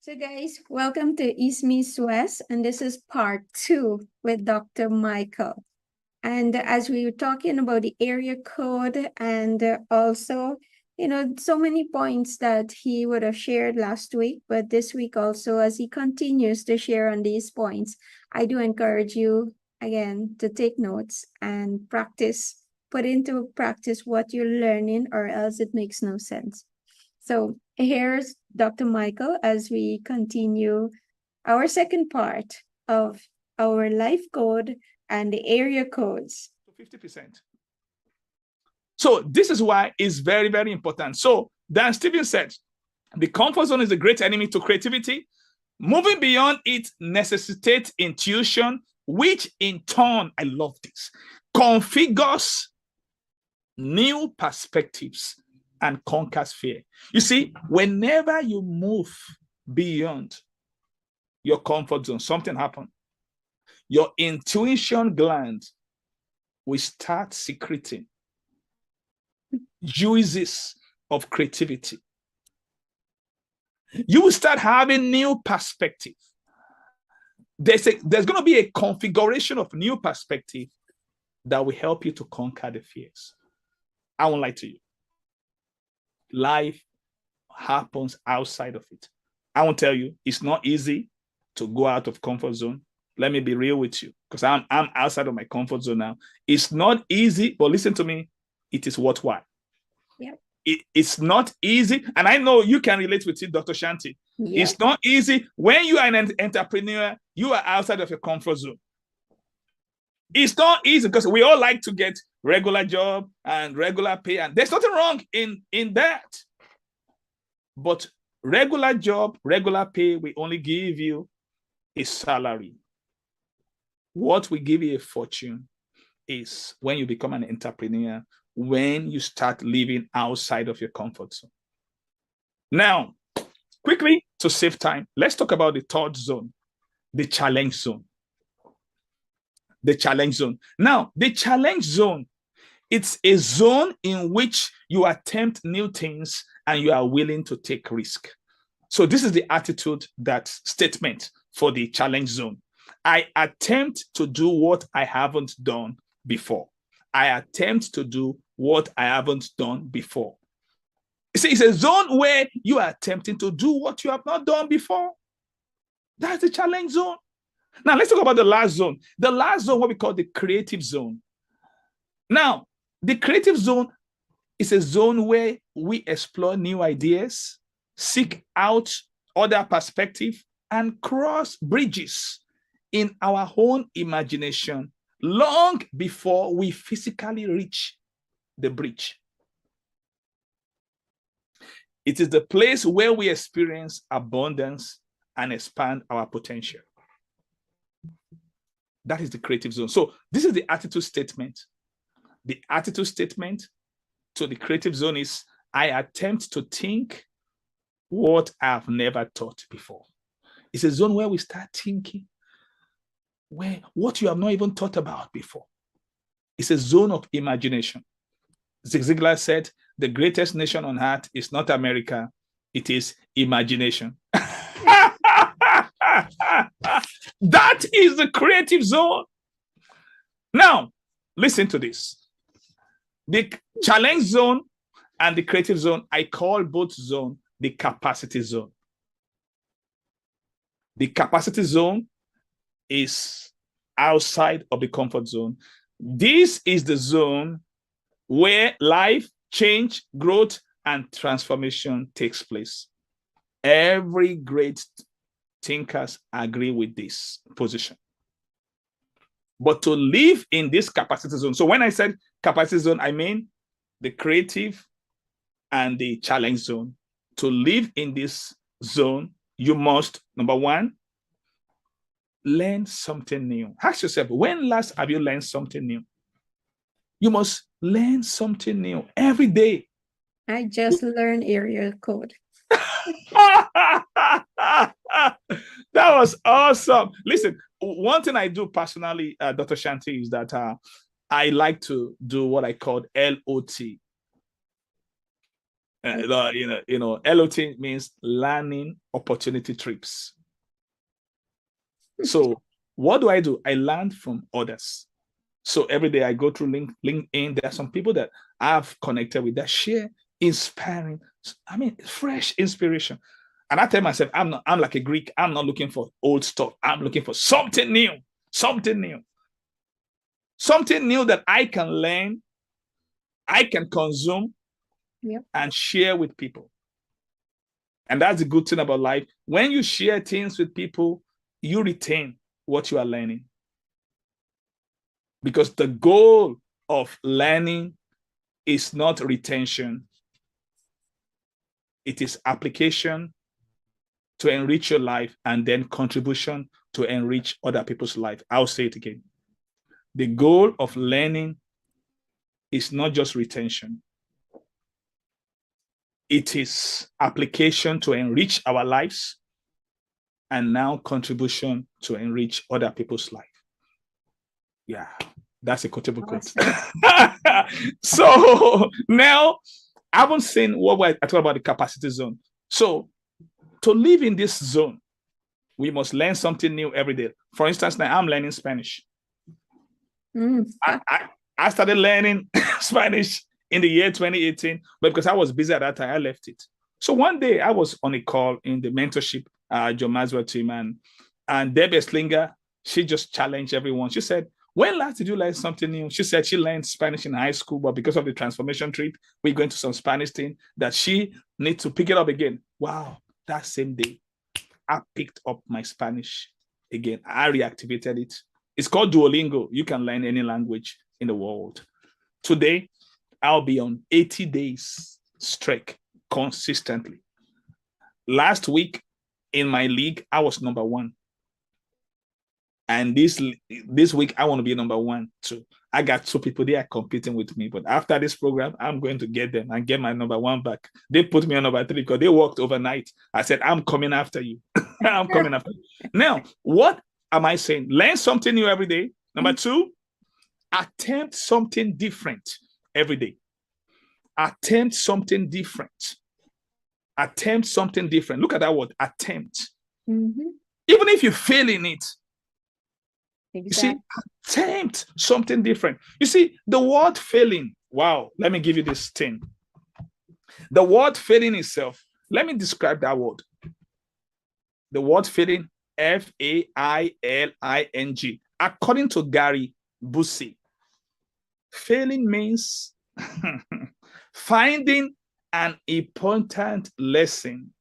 So, guys, welcome to East Meets West, and this is part two with Dr. Michael. And as we were talking about the area code and also, so many points that he would have shared last week, but this week also, as he continues to share on these points, I do encourage you again to take notes and practice, put into practice what you're learning, or else it makes no sense. So here's Dr. Michael as we continue our second part of our life code and the area codes. 50%. So this is why it's very, very important. So Dan Stevens said, the comfort zone is a great enemy to creativity. Moving beyond it necessitates intuition, which in turn, I love this, configures new perspectives and conquers fear. You see, whenever you move beyond your comfort zone, something happens. Your intuition gland will start secreting juices of creativity. You will start having new perspective. There's going to be a configuration of new perspective that will help you to conquer the fears. I won't lie to you. Life happens outside of it. I won't tell you, it's not easy to go out of comfort zone. Let me be real with you, because I'm outside of my comfort zone now. It's not easy, but listen to me, it is worthwhile. Yep. It's not easy, and I know you can relate with it, Dr. Shanti. Yep. It's not easy. When you are an entrepreneur, you are outside of your comfort zone. It's not easy because we all like to get regular job and regular pay, and there's nothing wrong in that. But regular job, regular pay, we only give you a salary. What will give you a fortune is when you become an entrepreneur, when you start living outside of your comfort zone. Now, quickly, to save time, let's talk about the third zone, the challenge zone. The challenge zone. Now, the challenge zone, it's a zone in which you attempt new things and you are willing to take risk. So this is the attitude, that statement for the challenge zone. I attempt to do what I haven't done before. I attempt to do what I haven't done before. See, it's a zone where you are attempting to do what you have not done before. That's the challenge zone. Now, let's talk about the last zone. The last zone, what we call the creative zone. Now, the creative zone is a zone where we explore new ideas, seek out other perspectives, and cross bridges in our own imagination long before we physically reach the bridge. It is the place where we experience abundance and expand our potential. That is the creative zone. So this is the attitude statement. The attitude statement to the creative zone is, I attempt to think what I've never thought before. It's a zone where we start thinking what you have not even thought about before. It's a zone of imagination. Zig Ziglar said, the greatest nation on earth is not America, it is imagination. That is the creative zone. Now, listen to this. The challenge zone and the creative zone, I call both zones the capacity zone. The capacity zone is outside of the comfort zone. This is the zone where life, change, growth, and transformation takes place. Every great thinkers agree with this position. But to live in this capacity zone, so when I said capacity zone, I mean the creative and the challenge zone. To live in this zone, you must, number one, learn something new. Ask yourself, when last have you learned something new? You must learn something new every day. I just learned area code. That was awesome. Listen, one thing I do personally, Dr. Shanti, is that I like to do what I call LOT. LOT means learning opportunity trips. So what do? I learn from others. So every day I go through LinkedIn. There are some people that I've connected with that share inspiring, fresh inspiration. And I tell myself, I'm like a Greek. I'm not looking for old stuff. I'm looking for something new, something new that I can learn, I can consume, and share with people. And that's the good thing about life. When you share things with people, you retain what you are learning. Because the goal of learning is not retention. It is application to enrich your life and then contribution to enrich other people's life. I'll say it again. The goal of learning is not just retention. It is application to enrich our lives and now contribution to enrich other people's life. Yeah, that's a quotable quote. So now I haven't seen what I talk about the capacity zone. So to live in this zone, we must learn something new every day. For instance, now I'm learning Spanish. I started learning Spanish in the year 2018, but because I was busy at that time, I left it. So one day I was on a call in the mentorship John Maxwell team, and Debbie Slinger, she just challenged everyone. She said, when last did you learn something new? She said she learned Spanish in high school, but because of the transformation trip, we're going to some Spanish thing that she needs to pick it up again. Wow, that same day, I picked up my Spanish again. I reactivated it. It's called Duolingo. You can learn any language in the world. Today, I'll be on 80 days straight consistently. Last week in my league, I was number 1. And this week, I want to be number 1 too. I got 2 people, they are competing with me. But after this program, I'm going to get them and get my number 1 back. They put me on number 3 because they worked overnight. I said, I'm coming after you. I'm coming after you. Now, what am I saying? Learn something new every day. Number 2, attempt something different every day. Attempt something different. Attempt something different. Look at that word, attempt. Even if you fail in it, you see, attempt something different. You see, the word failing, wow, let me give you this thing. The word failing itself, let me describe that word. The word failing, F-A-I-L-I-N-G. According to Gary Busey, failing means finding an important lesson,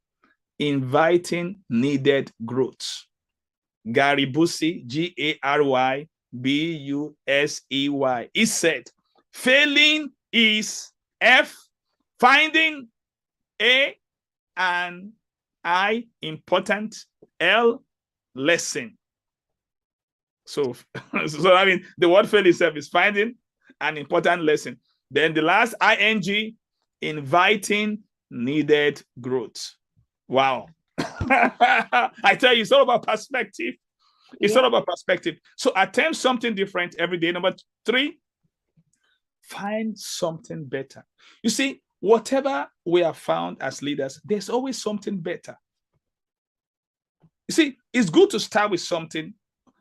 inviting needed growth. Gary Busey, G-A-R-Y-B-U-S-E-Y. He said, failing is F, finding, A, and I, important, L, lesson. So I mean, the word fail itself is finding an important lesson. Then the last ing, inviting needed growth. Wow. I tell you, it's all about perspective. It's all about perspective. So attempt something different every day. Number 3, find something better. You see, whatever we have found as leaders, there's always something better. You see, it's good to start with something.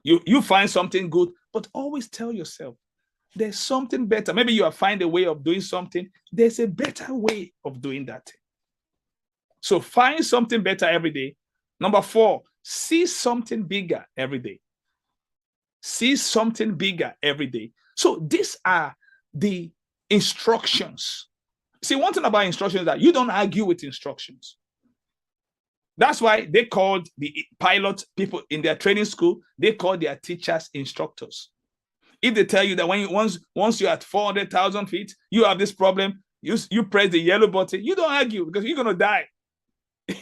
You find something good, but always tell yourself, there's something better. Maybe you have found a way of doing something. There's a better way of doing that. So find something better every day. Number 4, see something bigger every day. See something bigger every day. So these are the instructions. See, one thing about instructions is that you don't argue with instructions. That's why they called the pilot people in their training school, they call their teachers instructors. If they tell you that once you're at 400,000 feet, you have this problem, you press the yellow button, you don't argue because you're going to die.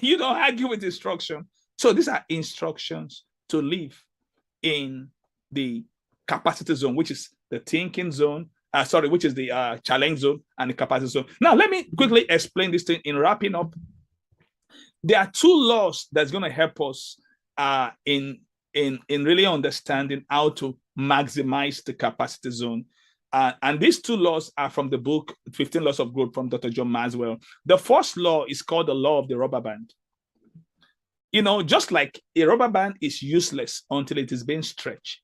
You don't argue with instruction. So these are instructions to live in the capacity zone, which is the thinking zone, which is the challenge zone and the capacity zone. Now, let me quickly explain this thing in wrapping up. There are 2 laws that's going to help us in really understanding how to maximize the capacity zone. And these 2 laws are from the book 15 Laws of Growth from Dr. John Maxwell. The first law is called the law of the rubber band. Just like a rubber band is useless until it is being stretched.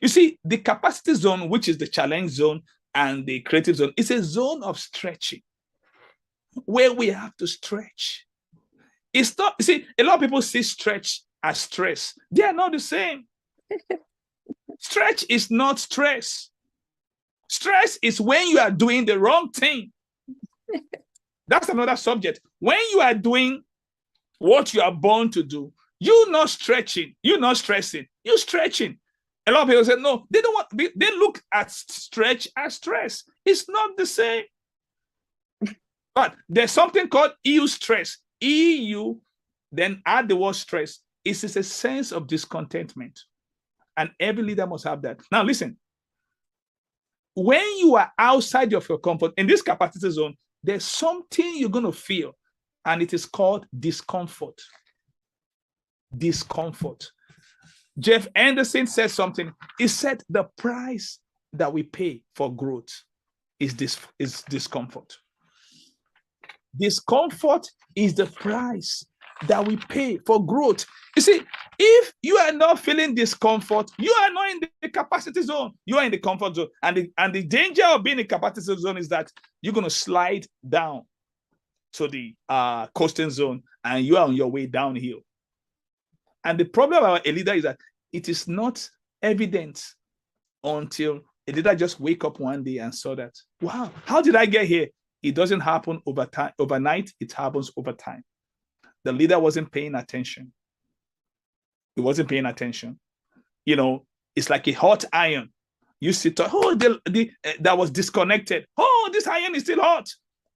You see, the capacity zone, which is the challenge zone, and the creative zone, is a zone of stretching where we have to stretch. It's not, you see, a lot of people see stretch as stress. They are not the same. Stretch is not stress. Stress is when you are doing the wrong thing. That's another subject. When you are doing what you are born to do, you're not stretching, you're not stressing, you're stretching. A lot of people say, no, they don't want, they look at stretch as stress. It's not the same. But there's something called EU stress. EU, then add the word stress. It is a sense of discontentment. And every leader must have that. Now, listen. When you are outside of your comfort, in this capacity zone, there's something you're going to feel, and it is called discomfort. Discomfort. Jeff Anderson said something. He said the price that we pay for growth is discomfort. Discomfort is the price that we pay for growth. You see, if you are not feeling discomfort, you are not in the capacity zone. You are in the comfort zone. And the danger of being in the capacity zone is that you're going to slide down to the coasting zone, and you are on your way downhill. And the problem about a leader is that it is not evident until a leader just wake up one day and saw that, wow, how did I get here? It doesn't happen overnight. It happens over time. The leader wasn't paying attention. He wasn't paying attention. It's like a hot iron. You sit, that was disconnected. Oh, this iron is still hot.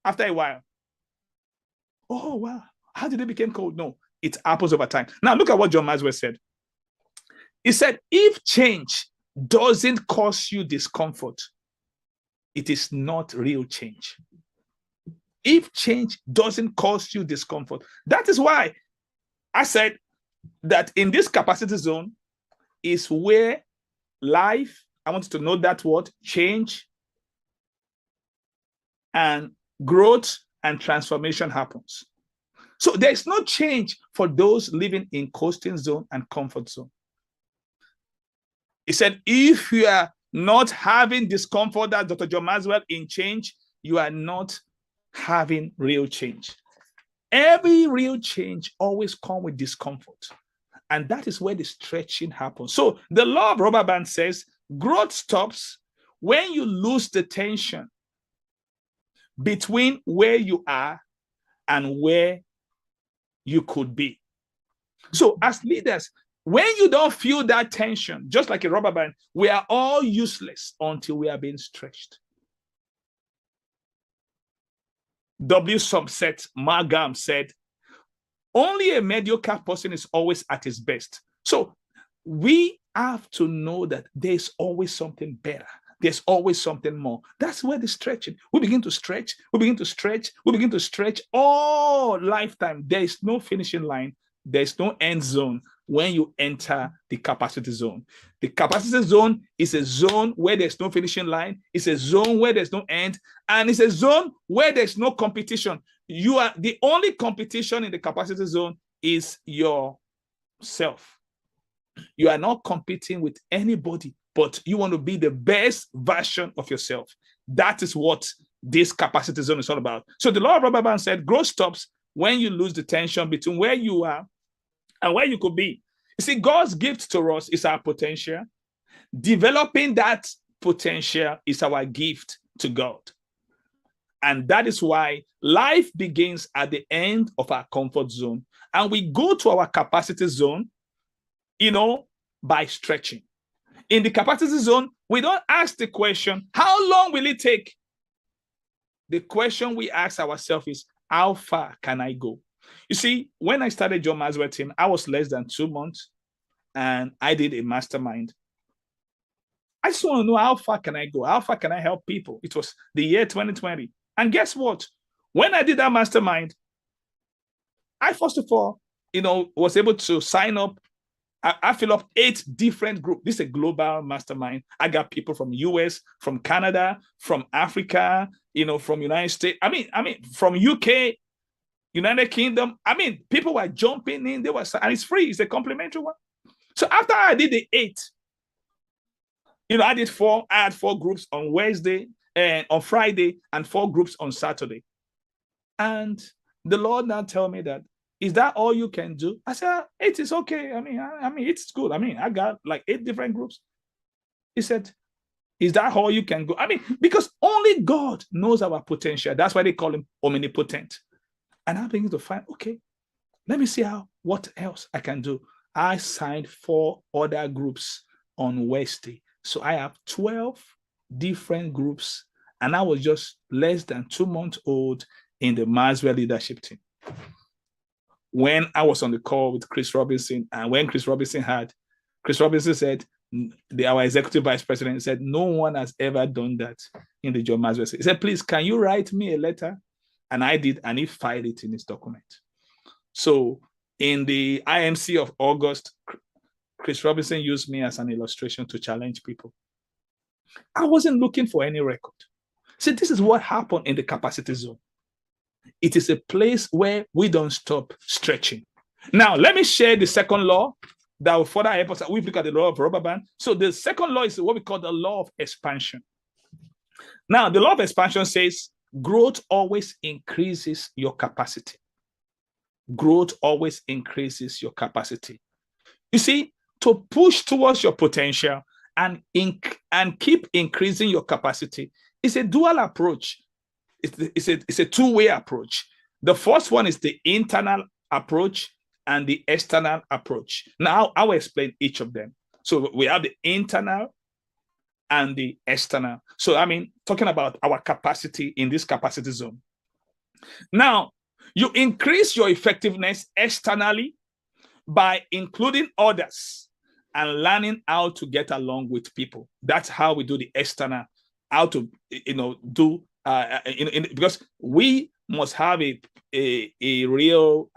After a while, oh, wow, how did it become cold? No, it happens over time. Now, look at what John Maxwell said. He said, if change doesn't cause you discomfort, it is not real change. If change doesn't cause you discomfort, that is why I said that in this capacity zone is where life, I want you to know that word, change and growth and transformation happens. So there's no change for those living in coasting zone and comfort zone. He said, if you are not having discomfort, that Dr. John Maxwell, in change, you are not having real change. Every real change always comes with discomfort. And that is where the stretching happens. So the law of rubber band says growth stops when you lose the tension between where you are and where you could be. So as leaders, when you don't feel that tension, just like a rubber band, we are all useless until we are being stretched. W subset Margam said, only a mediocre person is always at his best. So we have to know that there's always something better. There's always something more. That's where the stretching. We begin to stretch. We begin to stretch. We begin to stretch all lifetime. There is no finishing line. There's no end zone when you enter the capacity zone. The capacity zone is a zone where there's no finishing line. It's a zone where there's no end. And it's a zone where there's no competition. You are the only competition in the capacity zone is yourself. You are not competing with anybody, but you want to be the best version of yourself. That is what this capacity zone is all about. So the law of rubber band said growth stops when you lose the tension between where you are and where you could be. You see, God's gift to us is our potential. Developing that potential is our gift to God. And that is why life begins at the end of our comfort zone. And we go to our capacity zone, by stretching. In the capacity zone, we don't ask the question, how long will it take? The question we ask ourselves is, how far can I go? You see, when I started John Maxwell team, I was less than 2 months and I did a mastermind. I just want to know, how far can I go? How far can I help people? It was the year 2020. And guess what? When I did that mastermind, I first of all, was able to sign up I fill up 8 different groups. This is a global mastermind. I got people from US, from Canada, from Africa, from United States. I mean, from UK, United Kingdom. I mean, people were jumping in. And it's free. It's a complimentary one. So after I did the 8, I did 4. I had 4 groups on Wednesday and on Friday, and 4 groups on Saturday. And the Lord now tell me that, is that all you can do? I said, 8 is okay. I mean, it's good. I mean, I got like 8 different groups. He said, is that all you can go? I mean, because only God knows our potential. That's why they call him omnipotent. And I begin to find, okay, let me see what else I can do. I signed 4 other groups on Wednesday. So I have 12 different groups. And I was just less than 2 months old in the Maxwell leadership team. When I was on the call with Chris Robinson, and when Chris Robinson said, our executive vice president said, no one has ever done that in the John Maxwell. He said, please, can you write me a letter? And I did, and he filed it in his document. So in the IMC of August, Chris Robinson used me as an illustration to challenge people. I wasn't looking for any record. See, this is what happened in the capacity zone. It is a place where we don't stop stretching. Now, let me share the second law that will further help us. We've looked at the law of rubber band. So the second law is what we call the law of expansion. Now, the law of expansion says growth always increases your capacity. Growth always increases your capacity. You see, to push towards your potential and keep increasing your capacity is a dual approach. It's a two-way approach. The first one is the internal approach and the external approach. Now, I will explain each of them. So we have the internal and the external. So, I mean, talking about our capacity in this capacity zone. Now, you increase your effectiveness externally by including others and learning how to get along with people. That's how we do the external, how to, do because we must have a real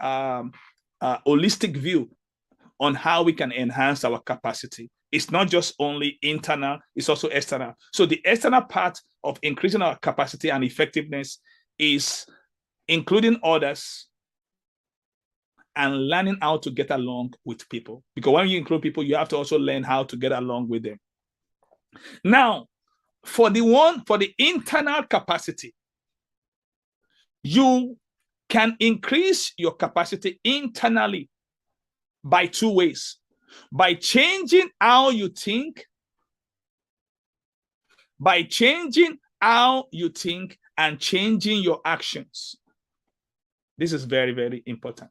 holistic view on how we can enhance our capacity. It's not just only internal, it's also external. So the external part of increasing our capacity and effectiveness is including others and learning how to get along with people. Because when you include people, you have to also learn how to get along with them. Now, for the internal capacity, you can increase your capacity internally by 2 ways. By changing how you think, and changing your actions. This is very, very important.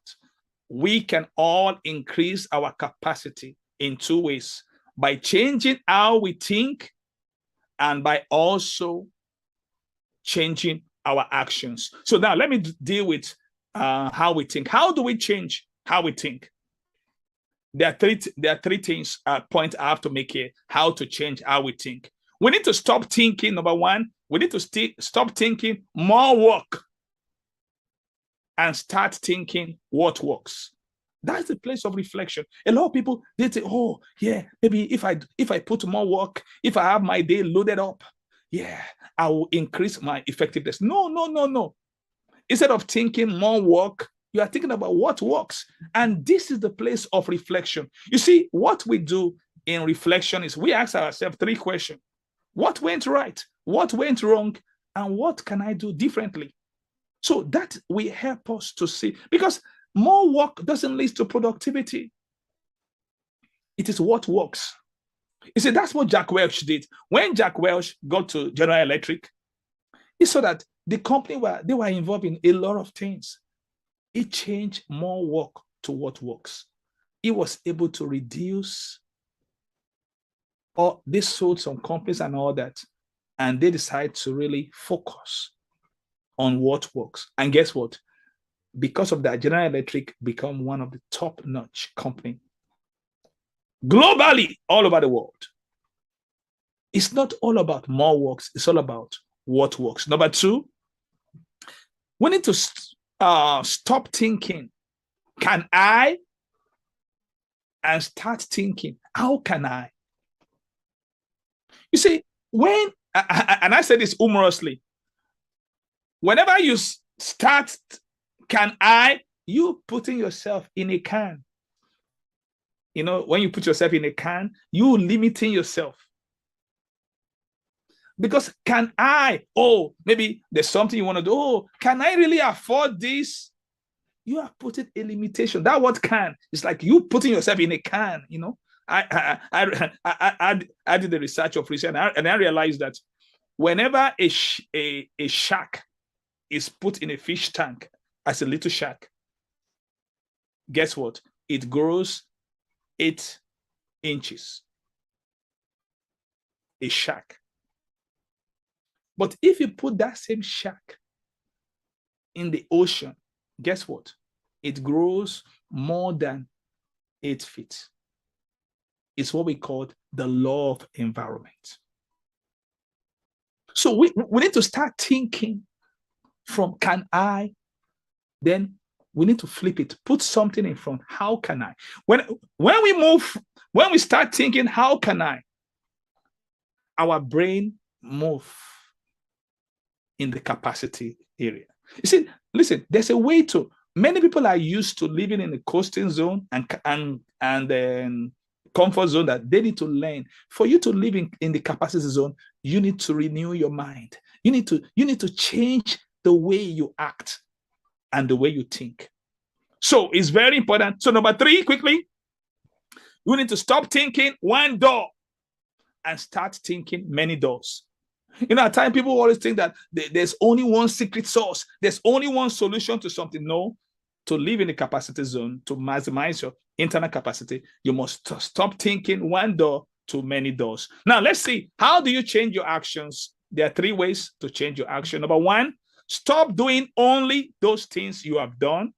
We can all increase our capacity in 2 ways. By changing how we think and by also changing our actions. So now let me deal with how we think. How do we change how we think? There are three things point I have to make here, how to change how we think. We need to stop thinking, number one, we need to stop thinking more work and start thinking what works. That's the place of reflection. A lot of people, they say, oh, yeah, maybe if I put more work, if I have my day loaded up, yeah, I will increase my effectiveness. No. Instead of thinking more work, you are thinking about what works. And this is the place of reflection. You see, what we do in reflection is we ask ourselves 3 questions. What went right? What went wrong? And what can I do differently? So that will help us to see, because more work doesn't lead to productivity. It is what works. You see, that's what Jack Welch did. When Jack Welch got to General Electric, he saw that the company they were involved in a lot of things. He changed more work to what works. He was able to reduce, or they sold some companies and all that, and they decided to really focus on what works. And guess what? Because of that, General Electric become one of the top-notch company globally, all over the world. It's not all about more works. It's all about what works. Number 2, we need to stop thinking, can I? and start thinking, how can I? You see, when, and I say this humorously, whenever you start, can I, you putting yourself in a can. You know, when you put yourself in a can, you limiting yourself. Because can I, oh, maybe there's something you want to do. Oh, can I really afford this? You have put it a limitation. That word can, it's like you putting yourself in a can, you know. I did the research of research, and I realized that whenever a shark is put in a fish tank as a little shark, guess what? It grows 8 inches. A shark. But if you put that same shark in the ocean, guess what? It grows more than 8 feet. It's what we call the law of environment. So we need to start thinking from can I, then we need to flip it, put something in front. How can I? When we start thinking, how can I? Our brain move in the capacity area. You see, listen, there's a way to, many people are used to living in the coasting zone and then comfort zone that they need to learn. For you to live in the capacity zone, you need to renew your mind. You need to change the way you act and the way you think. So it's very important. So number 3, quickly, you need to stop thinking one door and start thinking many doors. You know, at times people always think that there's only one secret source. There's only one solution to something. No, to live in the capacity zone, to maximize your internal capacity, you must stop thinking one door to many doors. Now, let's see. How do you change your actions? There are 3 ways to change your action. Number 1, stop doing only those things you have done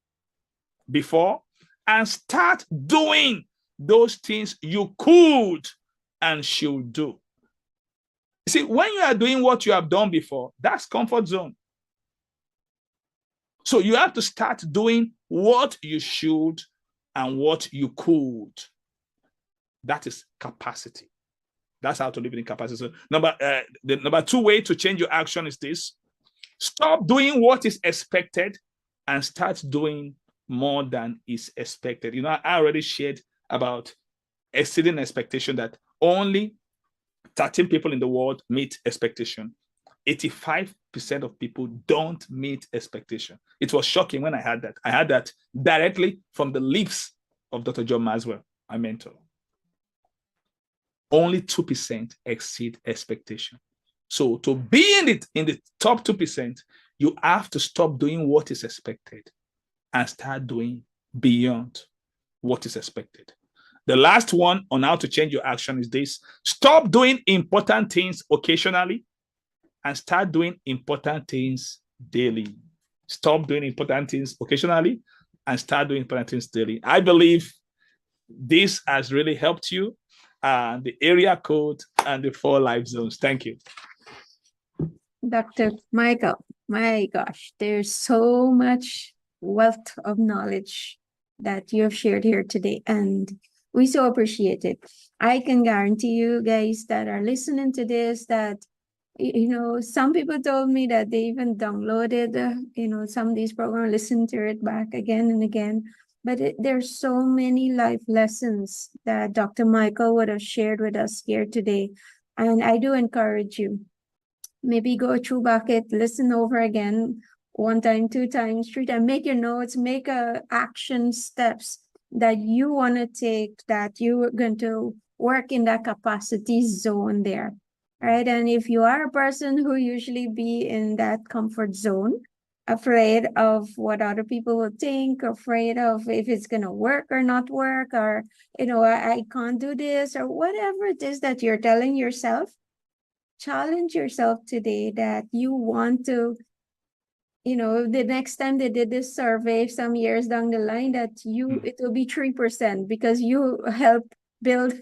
before and start doing those things you could and should do. See, when you are doing what you have done before, that's comfort zone. So you have to start doing what you should and what you could. That is capacity. That's how to live in capacity. So the number 2 way to change your action is this. Stop doing what is expected and start doing more than is expected. You know, I already shared about exceeding expectation, that only 13 people in the world meet expectation. 85% of people don't meet expectation. It was shocking when I had that. I had that directly from the lips of Dr. John Maxwell, my mentor. Only 2% exceed expectation. So to be in the top 2%, you have to stop doing what is expected and start doing beyond what is expected. The last one on how to change your action is this. Stop doing important things occasionally and start doing important things daily. Stop doing important things occasionally and start doing important things daily. I believe this has really helped you. The area code and the 4 life zones. Thank you. Dr. Michael, my gosh, there's so much wealth of knowledge that you have shared here today, and we so appreciate it. I can guarantee you guys that are listening to this that, you know, some people told me that they even downloaded, some of these programs, listen to it back again and again. But there's so many life lessons that Dr. Michael would have shared with us here today. And I do encourage you, maybe go through back it, listen over again, 1 time, 2 times, 3 times, make your notes, make action steps that you want to take, that you're going to work in that capacity zone there, right? And if you are a person who usually be in that comfort zone, afraid of what other people will think, afraid of if it's going to work or not work, or, I can't do this, or whatever it is that you're telling yourself, challenge yourself today that you want to, the next time they did this survey some years down the line, that it will be 3% because you helped build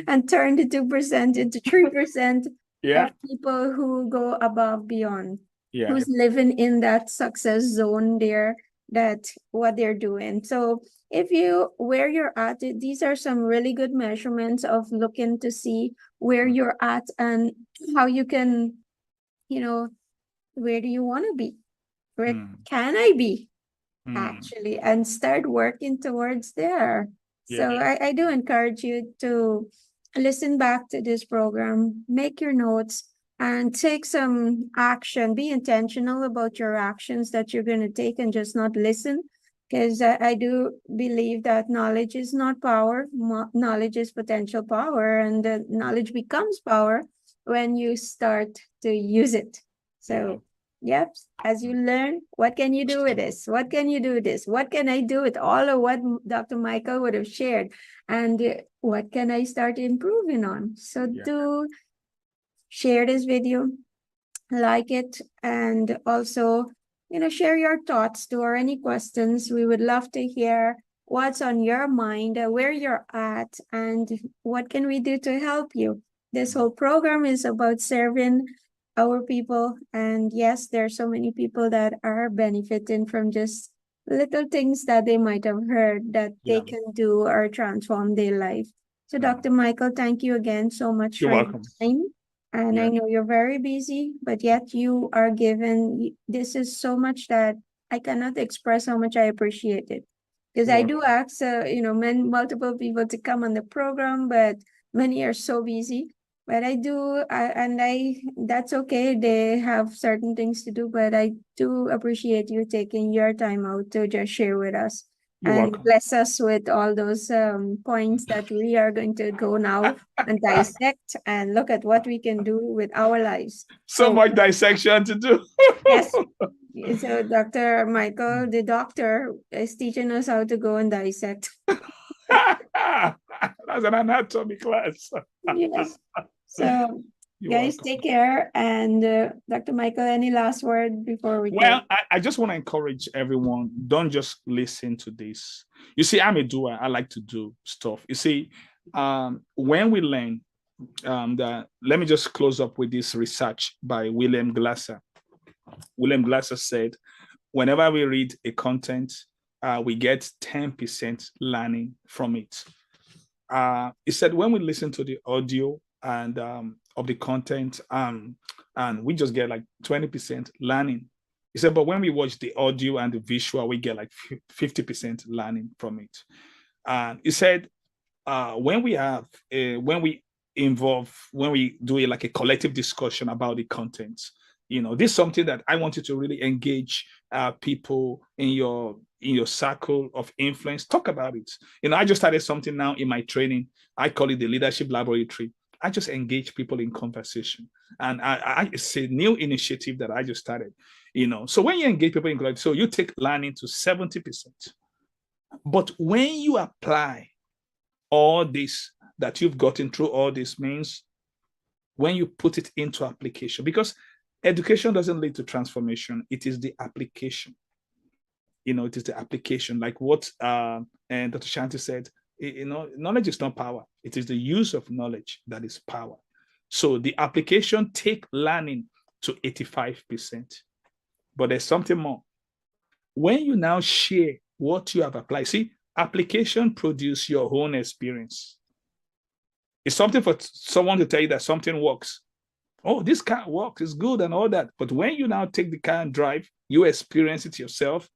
and turn the 2% into 3% Yeah. of people who go above beyond, Yeah. who's living in that success zone there. that what they're doing. So if you where you're at, these are some really good measurements of looking to see where you're at and how you can, you know, where do you want to be? Where can I be actually? And start working towards there. So I do encourage you to listen back to this program, make your notes, and take some action. Be intentional about your actions that you're going to take and just not listen. Because I do believe that knowledge is not power, knowledge is potential power, and the knowledge becomes power when you start to use it. So, yep, as you learn, what can you do with this? What can you do with this? What can I do with all of what Dr. Michael would have shared? And what can I start improving on? So do share this video, like it, and also, share your thoughts to or any questions. We would love to hear what's on your mind, where you're at, and what can we do to help you. This whole program is about serving our people. And yes, there are so many people that are benefiting from just little things that they might have heard that they can do or transform their life. So Dr. Michael, thank you again so much You're for your welcome. time. And I know you're very busy, but yet you are given, this is so much that I cannot express how much I appreciate it. Because I do ask, multiple people to come on the program, but many are so busy. But I do, that's okay. They have certain things to do, but I do appreciate you taking your time out to just share with us. You're and welcome. bless us with all those points that we are going to go now and dissect and look at what we can do with our lives. So much dissection to do. Yes. So Dr. Michael, the doctor, is teaching us how to go and dissect. That's an anatomy class. Yes. So guys, take care. And Dr. Michael, any last word before we go? I just want to encourage everyone, don't just listen to this. You see, I'm a doer. I like to do stuff. You see, when we learn, let me just close up with this research by William Glasser. William Glasser said, whenever we read a content, we get 10% learning from it. He said, when we listen to the audio and of the content, and we just get like 20% learning. He said, but when we watch the audio and the visual, we get like 50% learning from it. And he said, when we do like a collective discussion about the content, this is something that I want you to really engage people in your circle of influence. Talk about it. I just started something now in my training. I call it the Leadership Laboratory. I just engage people in conversation, and it's a new initiative that I just started. So when you engage people in conversation, so you take learning to 70%. But when you apply all this that you've gotten through all this means, when you put it into application, because education doesn't lead to transformation, it is the application. It is the application, like what and Dr. Shanti said, knowledge is not power. It is the use of knowledge that is power. So the application take learning to 85%. But there's something more. When you now share what you have applied, see, application produce your own experience. It's something for someone to tell you that something works. Oh, this car works, it's good and all that. But when you now take the car and drive, you experience it yourself.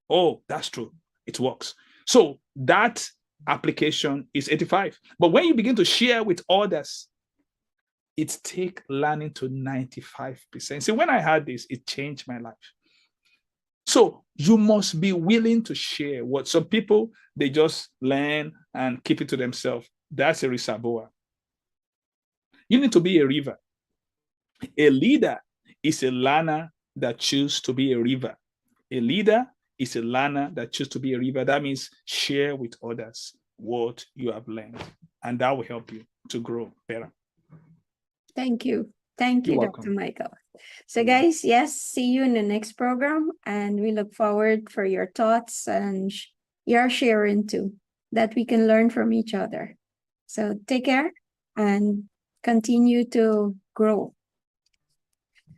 Oh, that's true. It works. So that application is 85. But when you begin to share with others, it take learning to 95%. See, when I had this, it changed my life. So you must be willing to share what some people, they just learn and keep it to themselves. That's a reservoir. You need to be a river. A leader is a learner that chooses to be a river. A leader is a learner that chooses to be a river. That means share with others what you have learned, and that will help you to grow better. Thank you. Thank you, Dr. Michael. So guys, yes, see you in the next program, and we look forward for your thoughts and your sharing too, that we can learn from each other. So take care and continue to grow.